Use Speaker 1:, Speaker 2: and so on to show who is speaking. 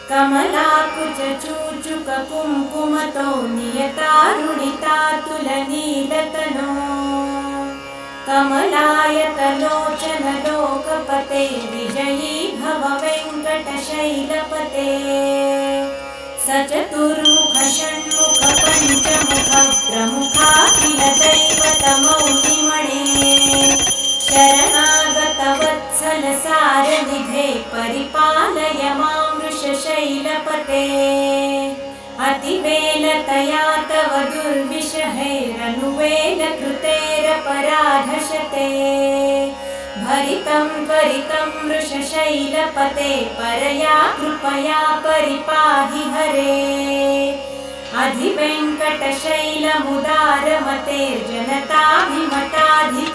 Speaker 1: कमलाकुचूचुककुङ्कुमतो नियतारुणितातुलनीलतनो कमलायतलोचन लोकपते विजयी भव वेङ्कटशैलपते सचतुर्मुख षण्मुख पञ्चमुख प्रमुखाखिल दैवतमौलिमणे शरणागत वत्सल सारनिधे परिपालय मां वृषशैलपते अतिवेलतया तव दुर्विषहैरनुवेल कृतेरपराधशते भरितं परितं वृषशैलपते परया कृपया परिपाहि हरे अधिवेङ्कटशैलमुदारमतेर्जनताभिमताधि